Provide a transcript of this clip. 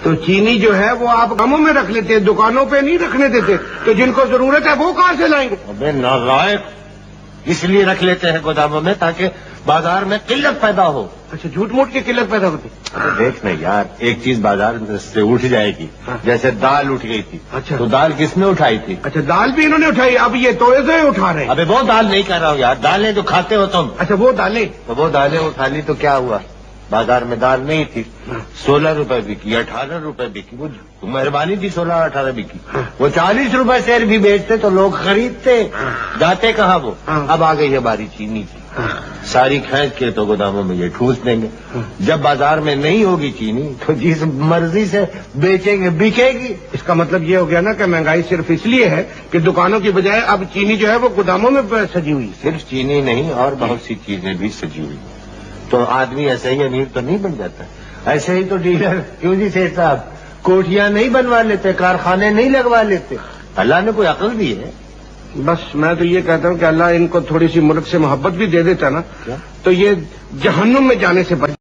تو چینی جو ہے وہ آپ کاموں میں رکھ لیتے ہیں، دکانوں پہ نہیں رکھنے دیتے، تو جن کو ضرورت ہے وہ کہاں سے لائیں گے؟ ابے نالائق، اس لیے رکھ لیتے ہیں گوداموں میں تاکہ بازار میں قلت پیدا ہو۔ اچھا، جھوٹ موٹ کی قلت پیدا ہوتی؟ دیکھ نا یار، ایک چیز بازار سے اٹھ جائے گی، جیسے دال اٹھ گئی تھی، اچھا تو دال کس نے اٹھائی تھی؟ اچھا، دال بھی انہوں نے اٹھائی، اب یہ توڑے سے اٹھا رہے ہیں۔ ابے وہ دال نہیں کر رہا ہوں یار، دالیں جو کھاتے ہو تم، اچھا وہ دالیں، تو وہ دالیں اٹھا لی تو کیا ہوا؟ بازار میں دال نہیں تھی، 16 روپے بکی، 18 روپے بکی، وہ مہربانی تھی 16-18 بکی، وہ 40 روپے شیر بھی بیچتے تو لوگ خریدتے، جاتے کہاں وہ؟ اب آ گئی ہے باری چینی کی، ساری کھینچ کے تو گوداموں میں یہ ٹھوس دیں گے۔ جب بازار میں نہیں ہوگی چینی تو جس مرضی سے بیچیں گے بکے گی۔ اس کا مطلب یہ ہو گیا نا کہ مہنگائی صرف اس لیے ہے کہ دکانوں کی بجائے اب چینی جو ہے وہ گوداموں میں سجی ہوئی ہے۔ صرف چینی نہیں اور بہت سی چیزیں بھی سجی ہوئی ہیں، تو آدمی ایسے ہی امیر تو نہیں بن جاتا، ایسے ہی تو ڈیلر کیوں جی سیٹھ صاحب کوٹیاں نہیں بنوا لیتے، کارخانے نہیں لگوا لیتے، اللہ نے کوئی عقل دی ہے۔ بس میں تو یہ کہتا ہوں کہ اللہ ان کو تھوڑی سی ملک سے محبت بھی دے دیتا نا، تو یہ جہنم میں جانے سے بچ